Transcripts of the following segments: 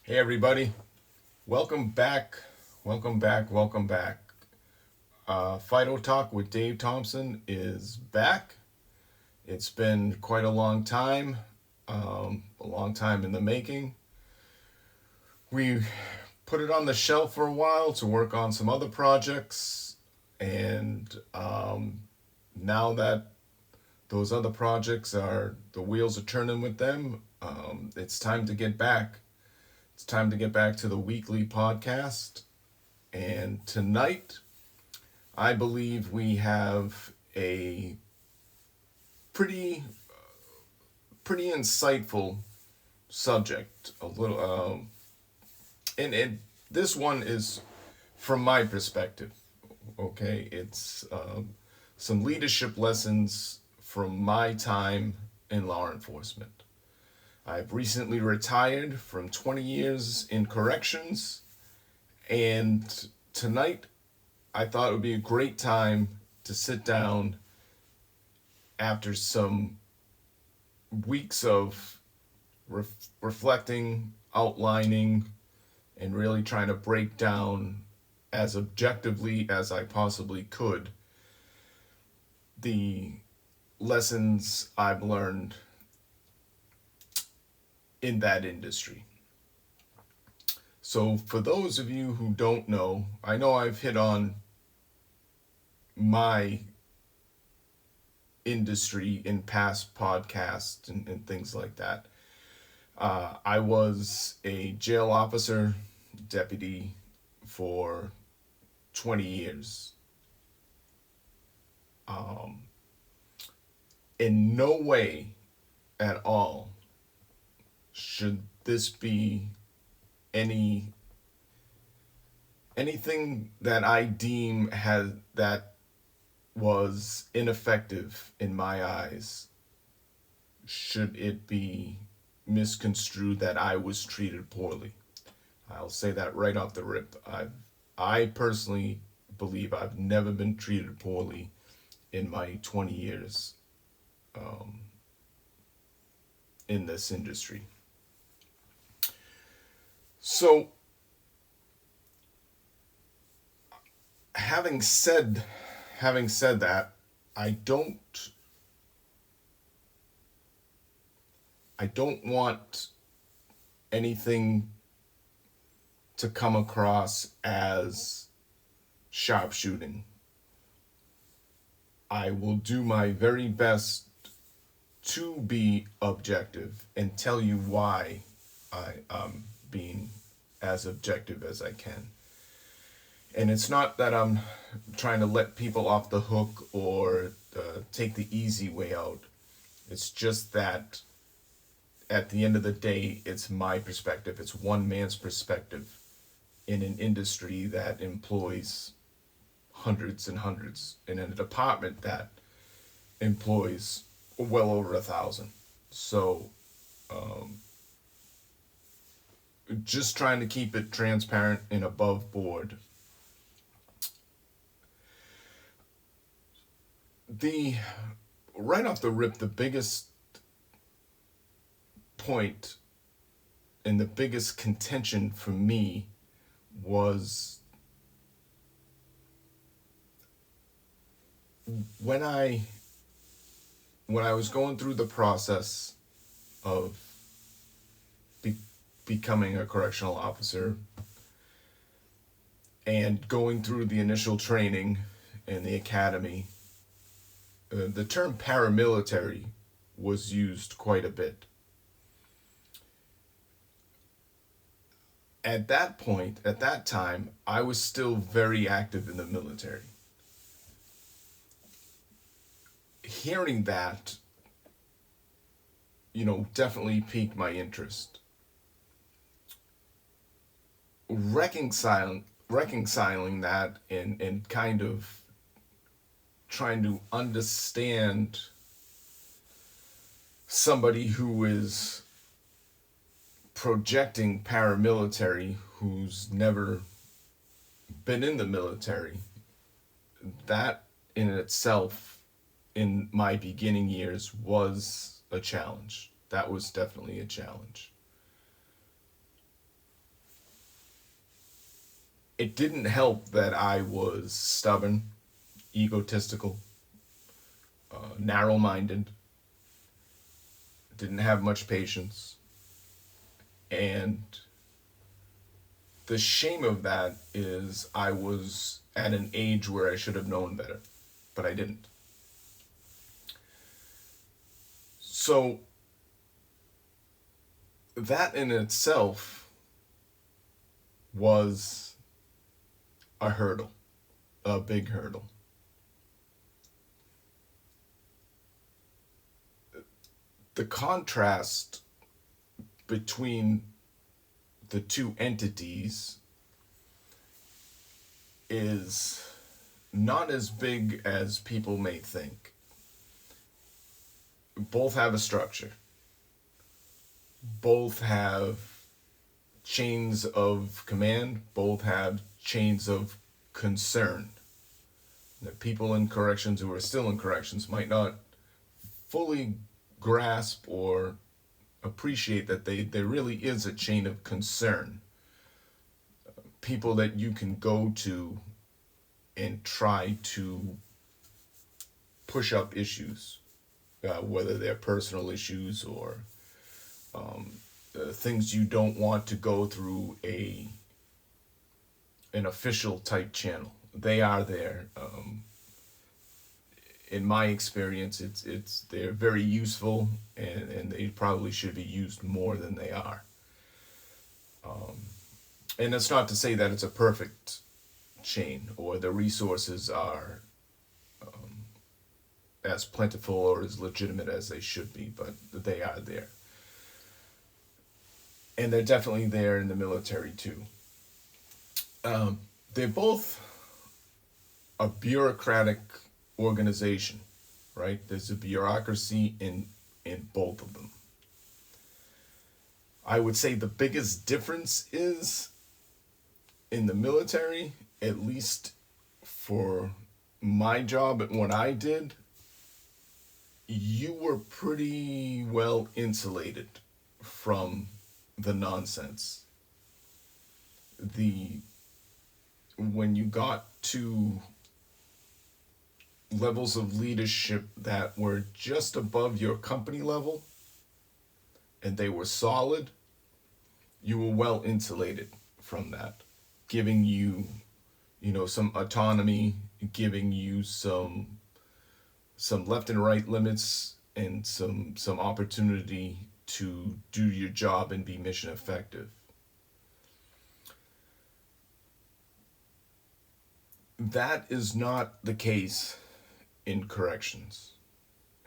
Hey everybody, welcome back, welcome back, welcome back. FIDO Talk with Dave Thompson is back. It's been quite a long time in the making. We put it on the shelf for a while to work on some other projects, and now that those other projects the wheels are turning with them, it's time to get back. It's time to get back to the weekly podcast. And tonight, I believe we have a pretty pretty insightful subject. A little, and this one is from my perspective. Okay, it's some leadership lessons from my time in law enforcement. I've recently retired from 20 years in corrections, and tonight I thought it would be a great time to sit down after some weeks of reflecting, outlining, and really trying to break down as objectively as I possibly could the lessons I've learned in that industry. So, for those of you who don't know, I know I've hit on my industry in past podcasts and things like that. I was a jail officer, deputy for 20 years. In no way at all should this be any anything that I deem had that was ineffective in my eyes, should it be misconstrued that I was treated poorly. I'll say that right off the rip. I personally believe I've never been treated poorly in my 20 years in this industry. So, having said that, I don't I don't want anything to come across as sharpshooting. I will do my very best to be objective and tell you why I am being as objective as I can. And it's not that I'm trying to let people off the hook or take the easy way out. It's just that at the end of the day, it's my perspective. It's one man's perspective in an industry that employs hundreds and hundreds, and in a department that employs well over 1,000. So, just trying to keep it transparent and above board. The right off the rip, the biggest point and the biggest contention for me was when I was going through the process of becoming a correctional officer and going through the initial training in the academy. The term paramilitary was used quite a bit. At that point, at that time, I was still very active in the military. Hearing that, definitely piqued my interest. Reconciling that and kind of trying to understand somebody who is projecting paramilitary who's never been in the military, that in itself, in my beginning years, was a challenge. That was definitely a challenge. it didn't help that I was stubborn, egotistical, narrow-minded, didn't have much patience, and the shame of that is I was at an age where I should have known better, but I didn't. So that in itself was a hurdle, a big hurdle. The contrast between the two entities is not as big as people may think. Both have a structure. Both have chains of command. Both have chains of concern. The people in corrections who are still in corrections might not fully grasp or appreciate that there really is a chain of concern. People that you can go to and try to push up issues, whether they're personal issues or things you don't want to go through an official type channel. They are there. In my experience, they're very useful, and they probably should be used more than they are. And that's not to say that it's a perfect chain or the resources are as plentiful or as legitimate as they should be, but they are there. And they're definitely there in the military too. They're both a bureaucratic organization, right? There's a bureaucracy in both of them. I would say the biggest difference is in the military, at least for my job and what I did, you were pretty well insulated from the nonsense. When you got to levels of leadership that were just above your company level and they were solid, you were well insulated from that, giving you, some autonomy, giving you some left and right limits and some opportunity to do your job and be mission effective. That is not the case in corrections,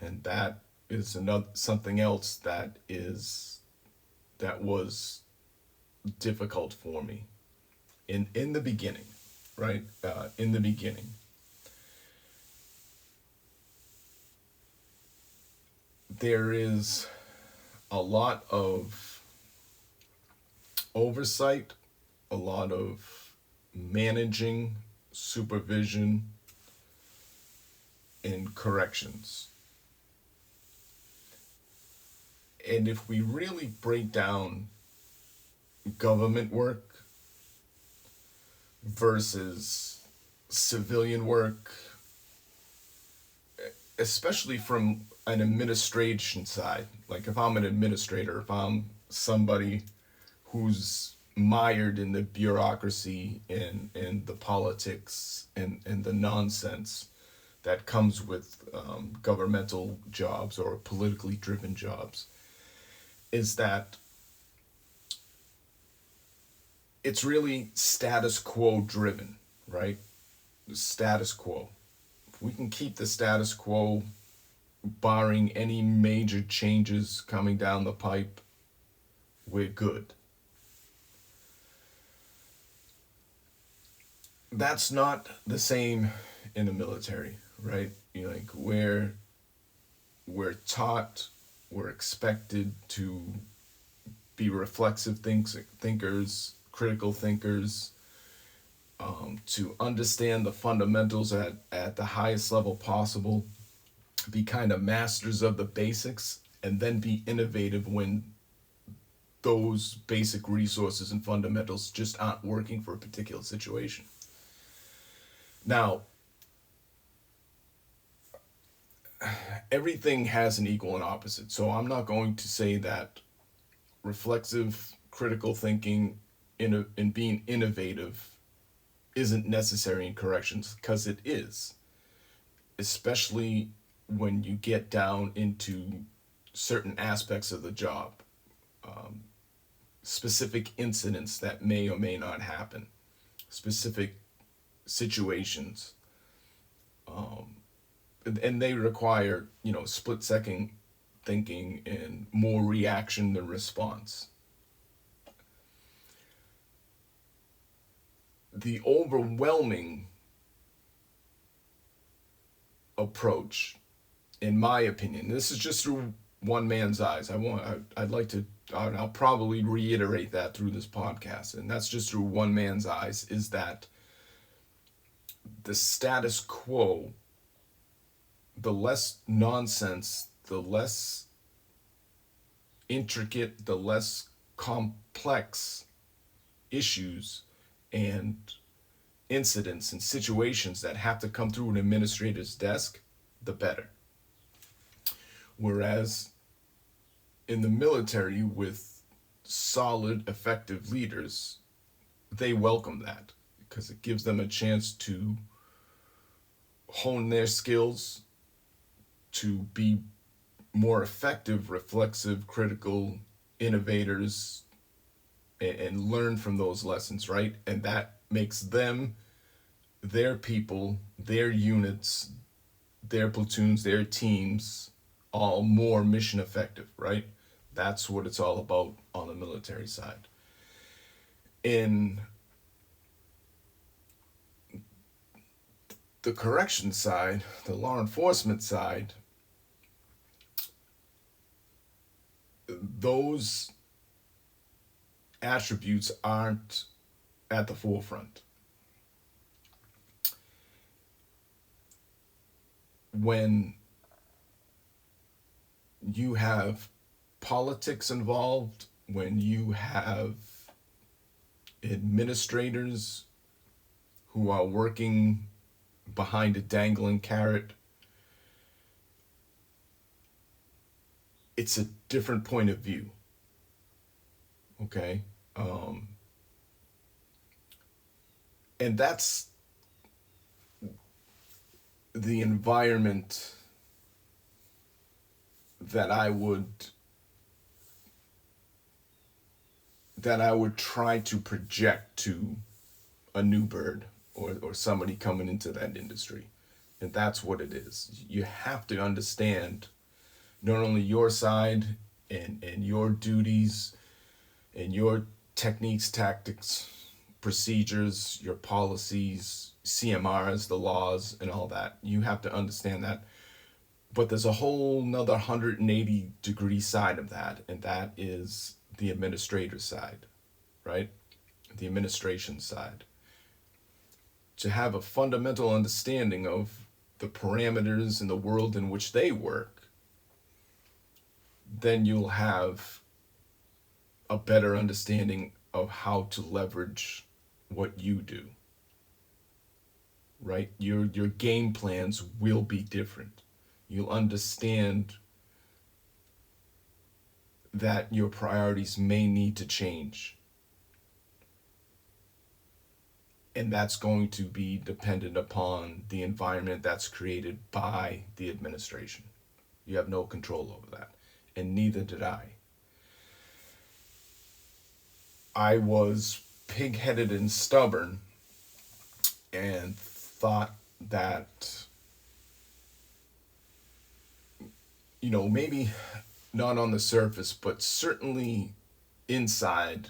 and that is something else that was difficult for me in the beginning, right? In the beginning, there is a lot of oversight, a lot of managing, supervision, and corrections. And if we really break down government work versus civilian work, especially from an administration side, like if I'm an administrator, if I'm somebody who's mired in the bureaucracy and the politics and the nonsense that comes with governmental jobs or politically driven jobs, is that it's really status quo driven, right? Status quo. If we can keep the status quo, barring any major changes coming down the pipe, we're good. That's not the same in the military, right? We're taught, we're expected to be reflexive thinkers, critical thinkers, to understand the fundamentals at the highest level possible, be kind of masters of the basics, and then be innovative when those basic resources and fundamentals just aren't working for a particular situation. Now, everything has an equal and opposite. So I'm not going to say that reflexive, critical thinking and being innovative isn't necessary in corrections, because it is, especially when you get down into certain aspects of the job, specific incidents that may or may not happen, specific situations, and they require, split second thinking and more reaction than response. The overwhelming approach, in my opinion, this is just through one man's eyes. I'd like to, I'll probably reiterate that through this podcast, and that's just through one man's eyes, is that the status quo, the less nonsense, the less intricate, the less complex issues and incidents and situations that have to come through an administrator's desk, the better. Whereas in the military, with solid, effective leaders, they welcome that because it gives them a chance to hone their skills, to be more effective, reflexive, critical innovators, and learn from those lessons, right? And that makes them, their people, their units, their platoons, their teams, all more mission effective, right? That's what it's all about on the military side. In the correction side, the law enforcement side, those attributes aren't at the forefront. When you have politics involved, when you have administrators who are working behind a dangling carrot, it's a different point of view. Okay? And that's the environment that I would try to project to a new bird or somebody coming into that industry. And that's what it is. You have to understand not only your side and your duties and your techniques, tactics, procedures, your policies, CMRs, the laws, and all that. You have to understand that. But there's a whole nother 180 degree side of that, and that is the administrator side, right? The administration side. To have a fundamental understanding of the parameters in the world in which they work, then you'll have a better understanding of how to leverage what you do, right? Your game plans will be different. You'll understand that your priorities may need to change. And that's going to be dependent upon the environment that's created by the administration. You have no control over that. And neither did I. I was pig-headed and stubborn and thought that, maybe not on the surface, but certainly inside,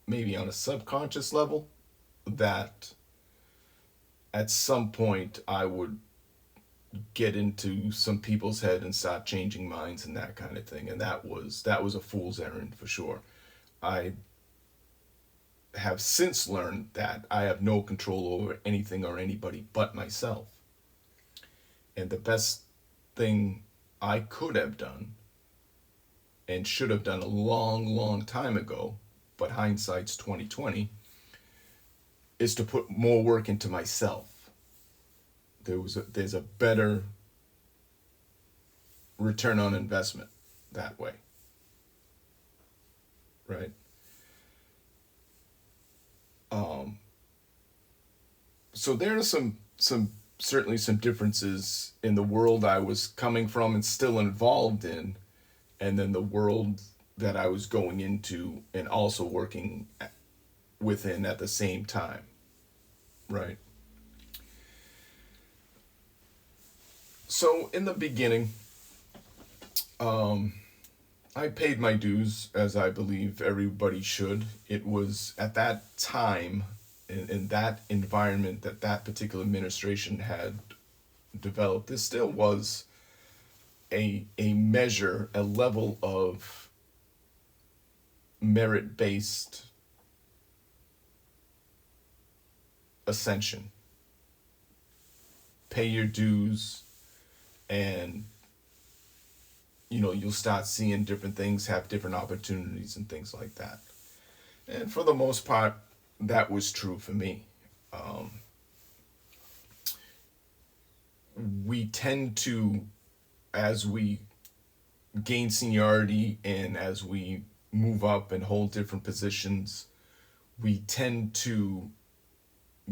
maybe on a subconscious level, that at some point I would get into some people's head and start changing minds and that kind of thing. And that was a fool's errand for sure. I have since learned that I have no control over anything or anybody but myself. And the best thing I could have done and should have done a long, long time ago, but hindsight's 2020, is to put more work into myself. There's a better return on investment that way, right? So there are some certainly some differences in the world I was coming from and still involved in, and then the world that I was going into and also working within at the same time, right? So in the beginning, I paid my dues as I believe everybody should. It was at that time, in that environment that that particular administration had developed, this still was a measure, a level of merit based ascension. Pay your dues, and you'll start seeing different things, have different opportunities and things like that. And for the most part, that was true for me. We tend to, as we gain seniority and as we move up and hold different positions, we tend to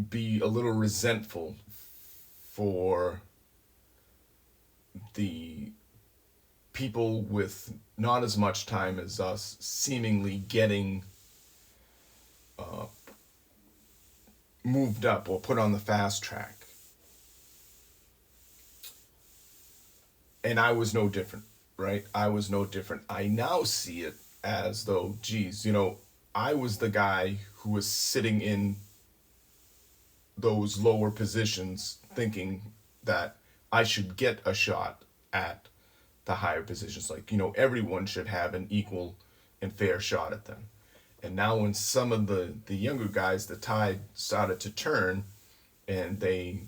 be a little resentful for the people with not as much time as us seemingly getting moved up or put on the fast track. And I was no different, right? I was no different. I now see it as though, geez, I was the guy who was sitting in those lower positions thinking that I should get a shot at the higher positions. Like, everyone should have an equal and fair shot at them. And now when some of the younger guys, the tide started to turn and they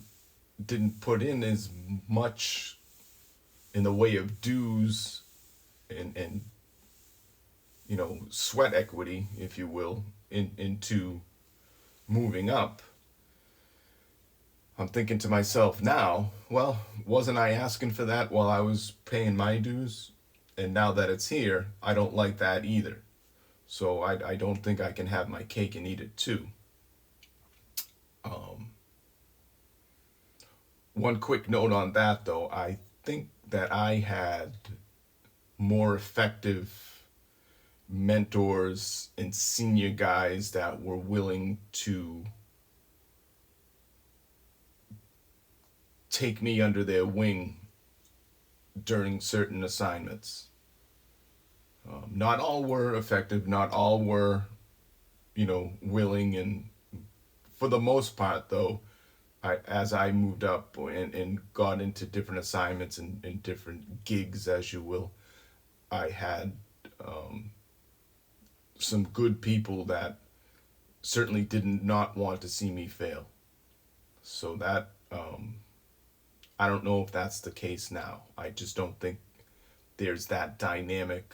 didn't put in as much in the way of dues and sweat equity, if you will, into moving up, I'm thinking to myself now, well, wasn't I asking for that while I was paying my dues? And now that it's here, I don't like that either. So I don't think I can have my cake and eat it too. One quick note on that, though. I think that I had more effective mentors and senior guys that were willing to take me under their wing during certain assignments. Not all were effective, not all were, willing, and for the most part, though, as I moved up and got into different assignments and different gigs, as you will, I had some good people that certainly did not want to see me fail. So that, I don't know if that's the case now. I just don't think there's that dynamic.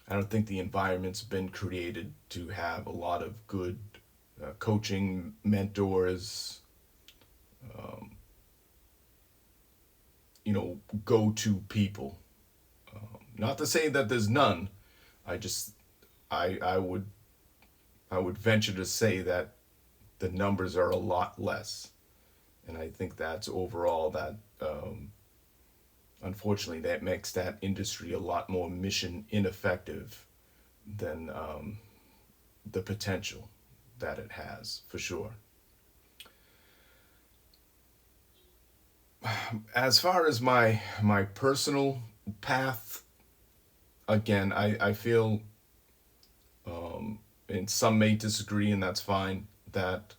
I don't think the environment's been created to have a lot of good coaching mentors, go-to people. Not to say that there's none. I would venture to say that the numbers are a lot less. And I think that's overall that, unfortunately, that makes that industry a lot more mission ineffective than the potential that it has, for sure. As far as my personal path, again, I feel, and some may disagree, and that's fine, that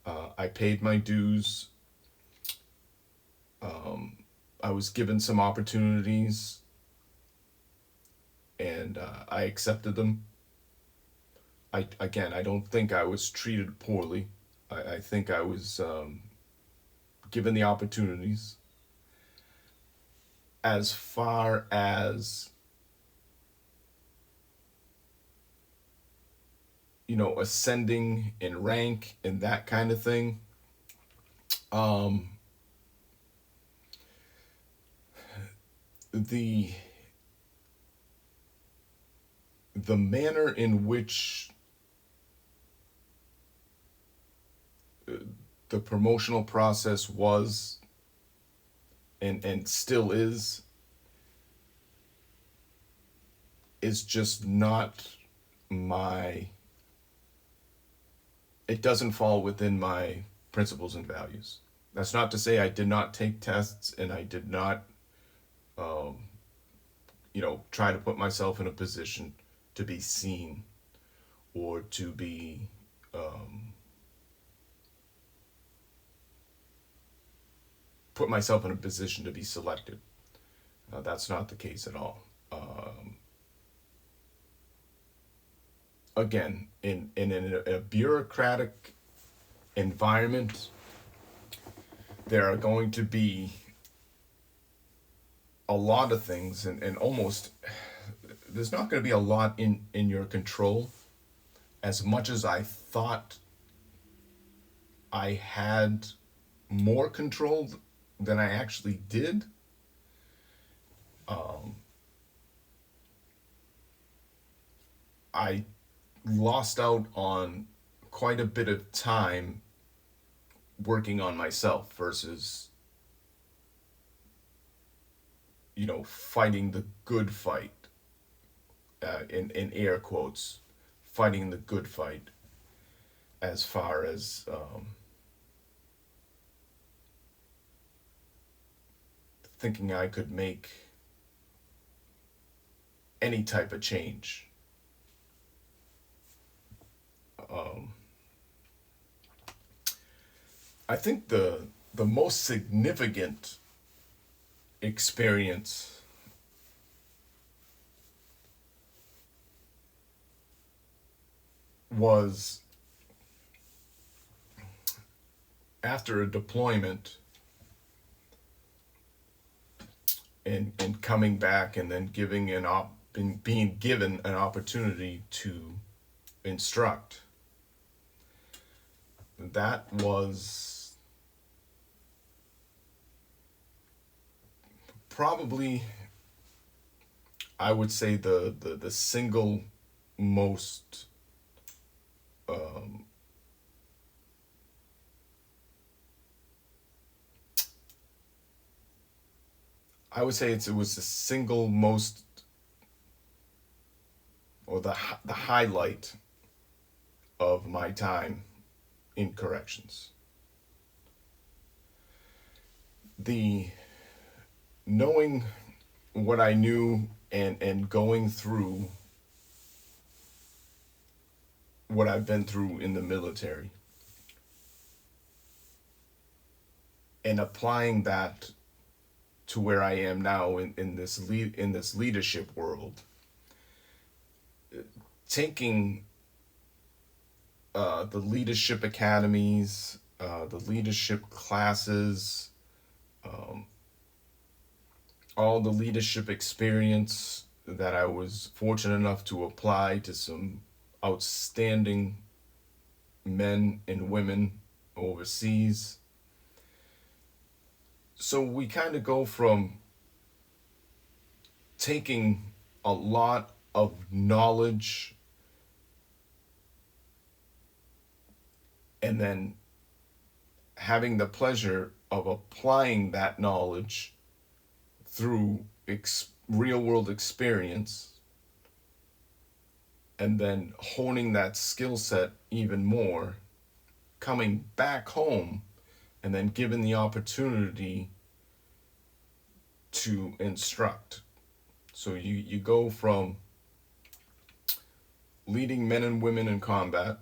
I paid my dues. I was given some opportunities, and I accepted them. I don't think I was treated poorly. I think I was given the opportunities. As far as ascending in rank and that kind of thing. Um, the the manner in which the promotional process was and still is just not my it doesn't fall within my principles and values. That's not to say I did not take tests and I did not um, try to put myself in a position to be seen or to be put myself in a position to be selected. That's not the case at all. Again, in a bureaucratic environment, there are going to be a lot of things, and almost there's not going to be a lot in your control. As much as I thought I had more control than I actually did, I lost out on quite a bit of time working on myself versus fighting the good fight, in air quotes, fighting the good fight, as far as thinking I could make any type of change. I think the most significant experience was after a deployment and coming back and then being given an opportunity to instruct. That was probably, I would say, the single most I would say it was the single most, or the highlight of my time in corrections. The knowing what I knew and going through what I've been through in the military and applying that to where I am now in this leadership world, taking the leadership academies, the leadership classes, all the leadership experience that I was fortunate enough to apply to some outstanding men and women overseas. So we kind of go from taking a lot of knowledge and then having the pleasure of applying that knowledge through real world experience, and then honing that skill set even more, coming back home, and then given the opportunity to instruct. So you go from leading men and women in combat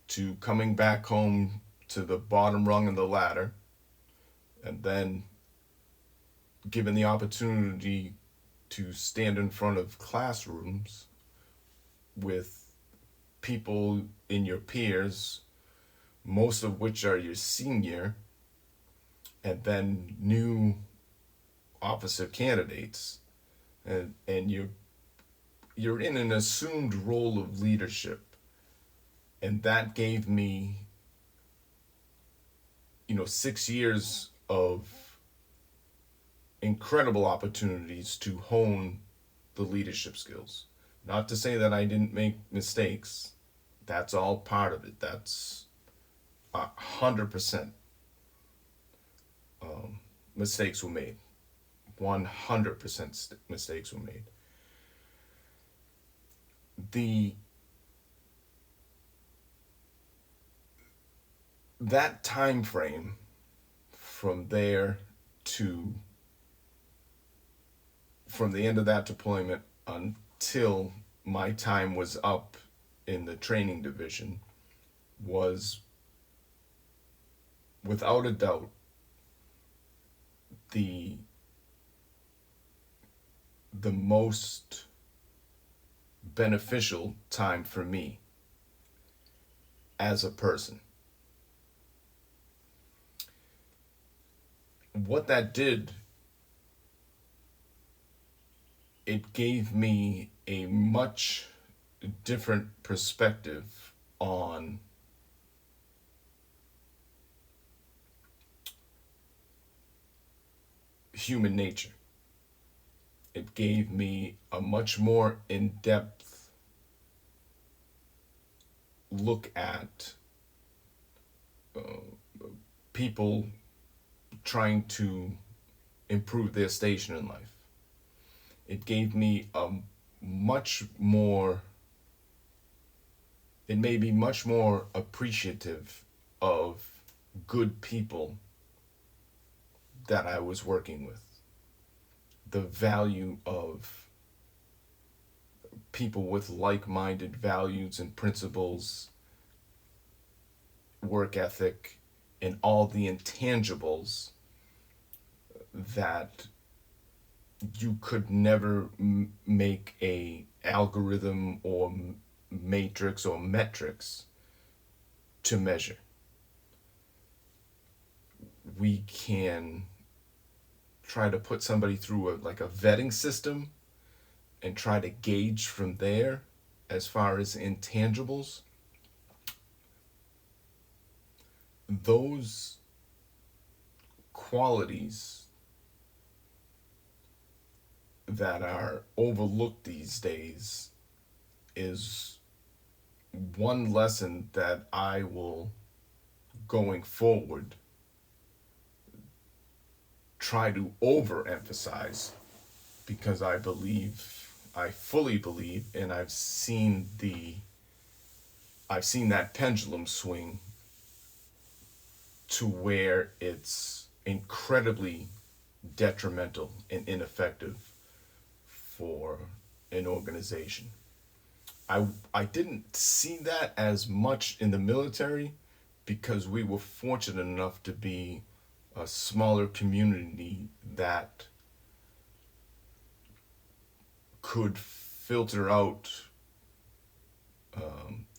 to coming back home to the bottom rung of the ladder, and then given the opportunity to stand in front of classrooms with people in your peers, most of which are your senior, and then new officer candidates, and you're in an assumed role of leadership, And that gave me, 6 years of incredible opportunities to hone the leadership skills. Not to say that I didn't make mistakes. That's all part of it. That's 100% mistakes were made. 100% mistakes were made. The that time frame from there to from the end of that deployment until my time was up in the training division was without a doubt the most beneficial time for me as a person. What that did, it gave me a much different perspective on human nature. It gave me a much more in-depth look at people trying to improve their station in life. It gave me it made me much more appreciative of good people that I was working with. The value of people with like-minded values and principles, work ethic, and all the intangibles that you could never make a algorithm or matrix or metrics to measure. We can try to put somebody through a vetting system and try to gauge from there as far as intangibles. Those qualities that are overlooked these days is one lesson that I will, going forward, try to overemphasize, because I fully believe, and I've seen that pendulum swing to where it's incredibly detrimental and ineffective for an organization. I didn't see that as much in the military because we were fortunate enough to be a smaller community that could filter out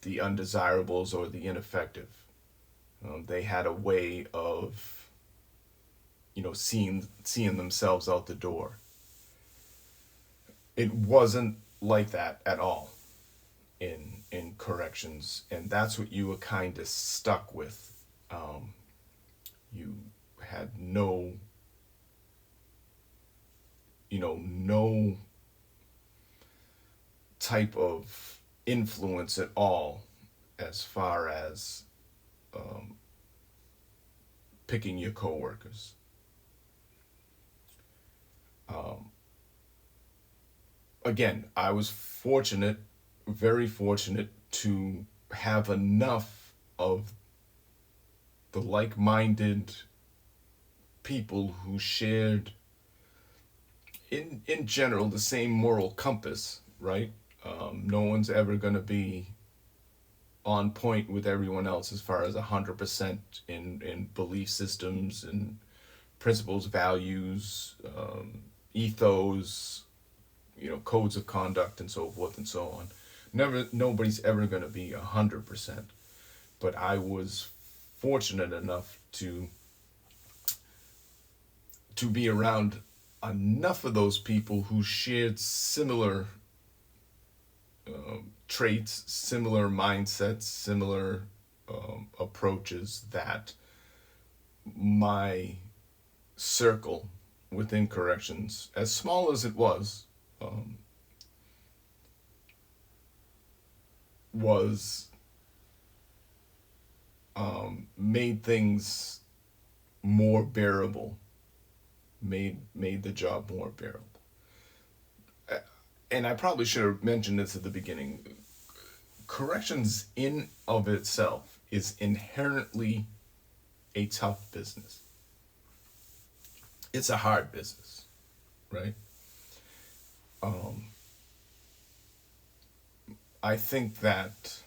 the undesirables or the ineffective. They had a way of, seeing themselves out the door. It wasn't like that at all in corrections, and that's what you were kind of stuck with. You had no type of influence at all as far as picking your coworkers. Again, I was very fortunate to have enough of the like-minded people who shared, in general, the same moral compass, right? No one's ever going to be on point with everyone else as far as 100% in belief systems and principles, values, ethos, codes of conduct, and so forth and so on. Nobody's ever going to be 100%. But I was fortunate enough to be around enough of those people who shared similar traits, similar mindsets, similar approaches that my circle within corrections, as small as it was made things more bearable, made the job more bearable. And I probably should have mentioned this at the beginning. Corrections in of itself is inherently a tough business. It's a hard business, right? I think that,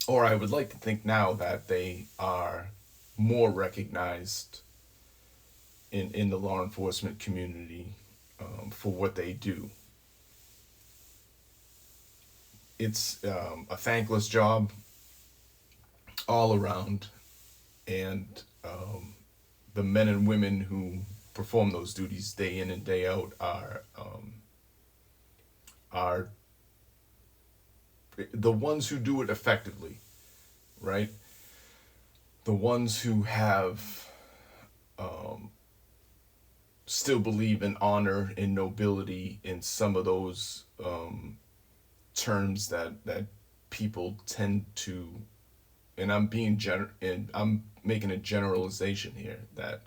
or I would like to think now that they are more recognized in the law enforcement community for what they do. It's a thankless job all around, and the men and women who perform those duties day in and day out are the ones who do it effectively, right? The ones who have still believe in honor and nobility in some of those terms that people tend to, and I'm making a generalization here, that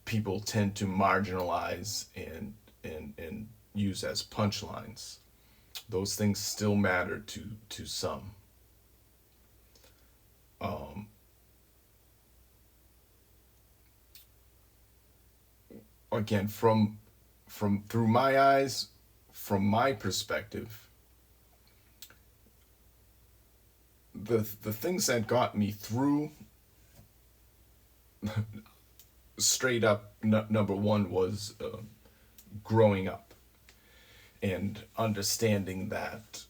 people tend to marginalize and use as punchlines. Those things still matter to some. Again, from through my eyes, from my perspective, the things that got me through, straight up, number one was growing up and understanding that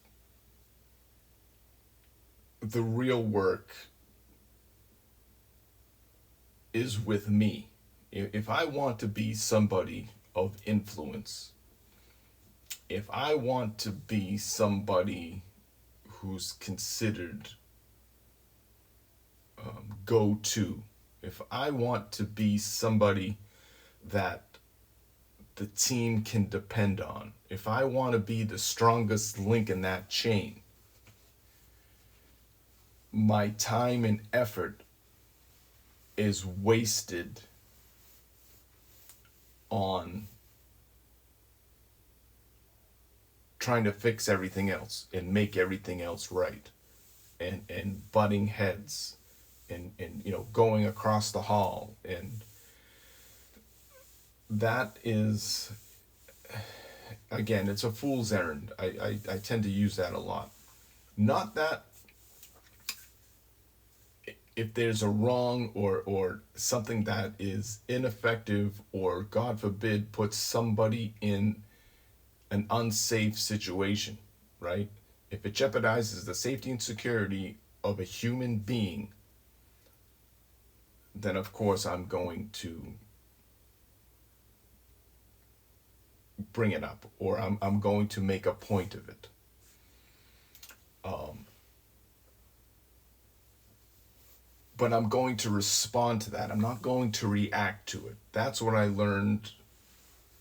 the real work is with me. If I want to be somebody of influence, if I want to be somebody who's considered go-to, if I want to be somebody that the team can depend on, if I want to be the strongest link in that chain, my time and effort is wasted on trying to fix everything else and make everything else right, and butting heads and going across the hall, and that is, again, it's a fool's errand. I tend to use that a lot. Not that if there's a wrong or something that is ineffective, or God forbid puts somebody in an unsafe situation, right? If it jeopardizes the safety and security of a human being, then of course I'm going to bring it up, or I'm going to make a point of it. But I'm going to respond to that. I'm not going to react to it. That's what I learned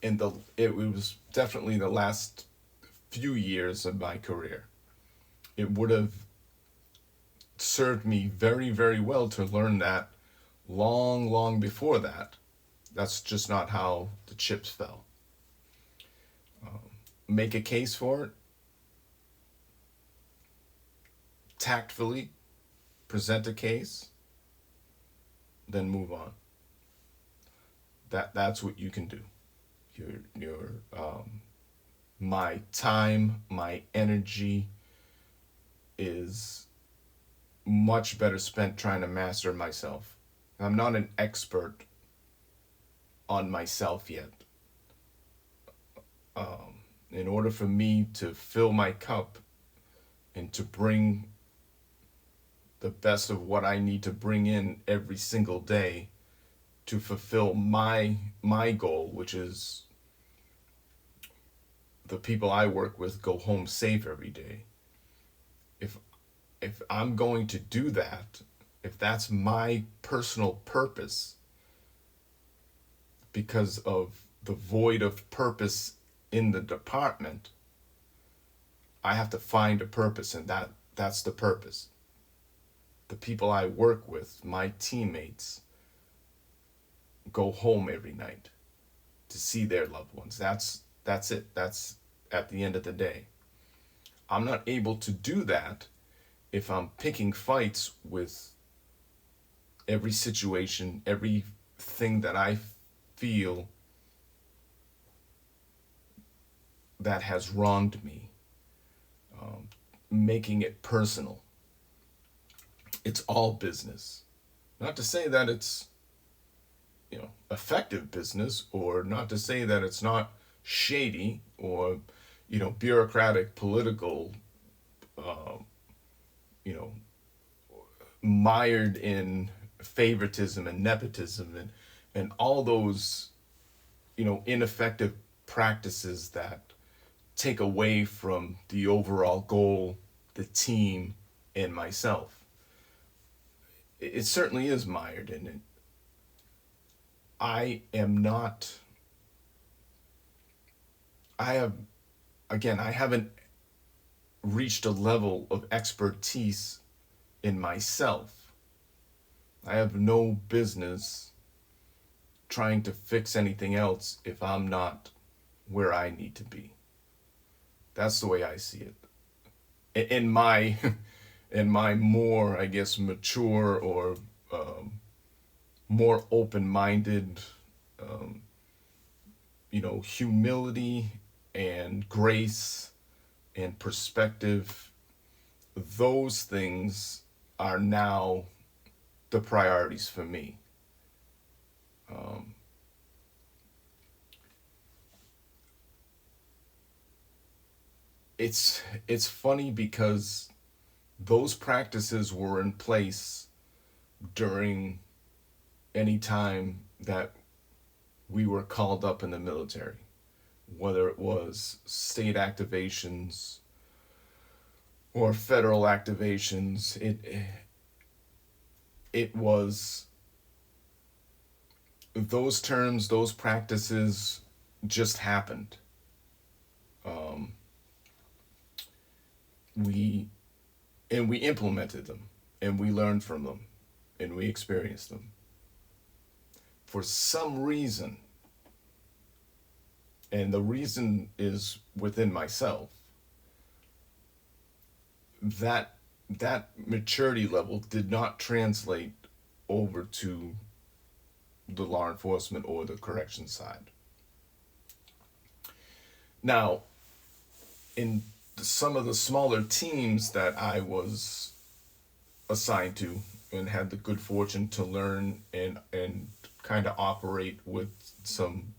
it was definitely the last few years of my career. It would have served me very, very well to learn that long, long before that. That's just not how the chips fell. Make a case for it. Tactfully present a case. Then move on. That's what you can do. Your my time, my energy is much better spent trying to master myself. I'm not an expert on myself yet. In order for me to fill my cup and to bring the best of what I need to bring in every single day to fulfill my goal, which is the people I work with go home safe every day. If if I'm going to do that, if that's my personal purpose, because of the void of purpose in the department, I have to find a purpose, and that's the purpose. The people I work with, my teammates, go home every night to see their loved ones. That's it. That's at the end of the day. I'm not able to do that if I'm picking fights with every situation, everything that I feel that has wronged me, making it personal. It's all business. Not to say that it's, effective business, or not to say that it's not shady or, bureaucratic, political, uh, you know, mired in favoritism and nepotism and all those, ineffective practices that take away from the overall goal, the team, and myself. It certainly is mired in it. I am not, I have, again, I haven't reached a level of expertise in myself. I have no business trying to fix anything else if I'm not where I need to be. That's the way I see it. In my, in my more, I guess, mature or more open-minded, um, humility and grace and perspective, those things are now the priorities for me. Um, it's funny because those practices were in place during any time that we were called up in the military, whether it was state activations or federal activations. It was those terms, those practices just happened. Um, we and we implemented them, and we learned from them, and we experienced them. For some reason, and the reason is within myself, that that maturity level did not translate over to the law enforcement or the correction side. Now, in some of the smaller teams that I was assigned to and had the good fortune to learn and kind of operate with some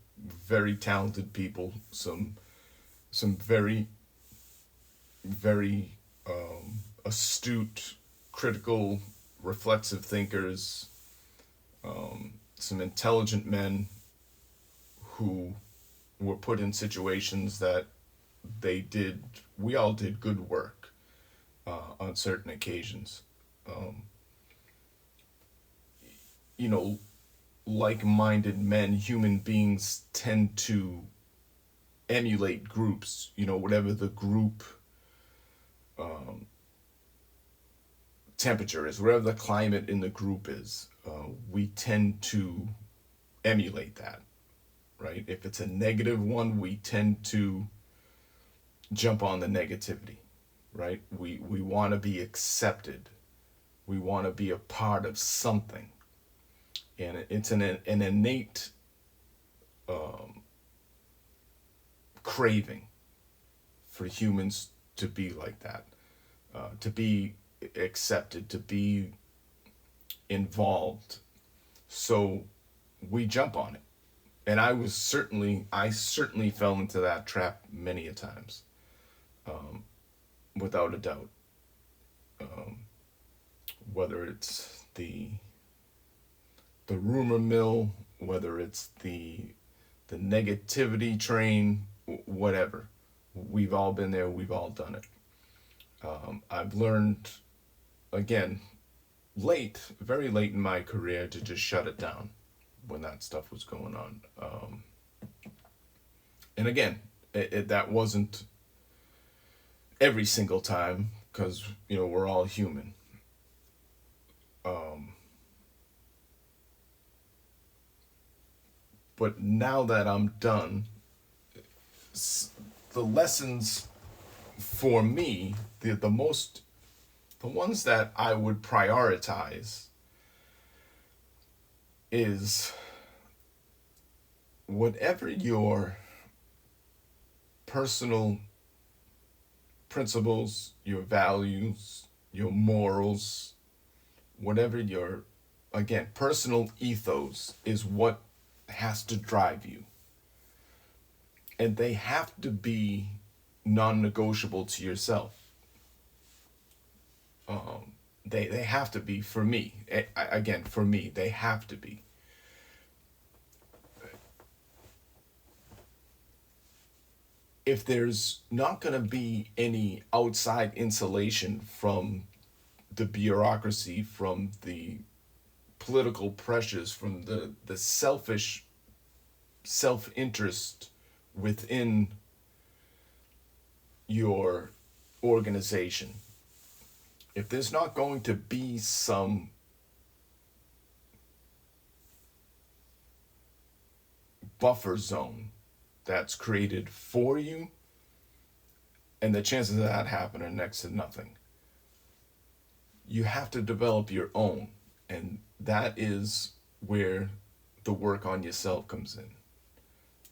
very talented people, some very very astute, critical, reflexive thinkers, some intelligent men who were put in situations that we all did good work on certain occasions. Um, you know, like-minded men, human beings tend to emulate groups, whatever the group um, temperature is, whatever the climate in the group is. We tend to emulate that, right? If it's a negative one, we tend to jump on the negativity, right? We want to be accepted. We want to be a part of something. And it's an innate um, craving for humans to be like that, to be accepted, to be involved. So we jump on it. And I certainly fell into that trap many a times, um, without a doubt. Um, whether it's the rumor mill, whether it's the negativity train, whatever. We've all been there, we've all done it. I've learned, again, very late in my career, to just shut it down when that stuff was going on. And again, that wasn't every single time, because, we're all human. Um, but now that I'm done, the lessons for me, the ones that I would prioritize is whatever your personal principles, your values, your morals, whatever your, again, personal ethos is, what has to drive you. And they have to be non-negotiable to yourself. They have to be, for me. Again, for me, they have to be. If there's not going to be any outside insulation from the bureaucracy, from the political pressures, from the selfish self-interest within your organization, if there's not going to be some buffer zone that's created for you, and the chances of that happening are next to nothing, you have to develop your own. And that is where the work on yourself comes in.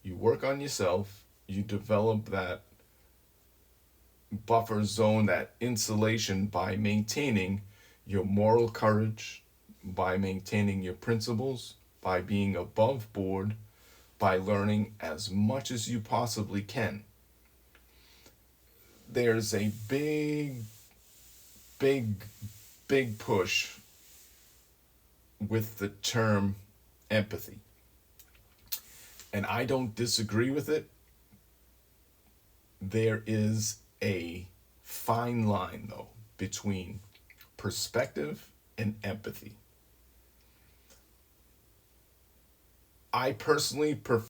You work on yourself, you develop that buffer zone, that insulation, by maintaining your moral courage, by maintaining your principles, by being above board, by learning as much as you possibly can. There's a big, big, big push with the term empathy. And I don't disagree with it. There is a fine line, though, between perspective and empathy. I personally prefer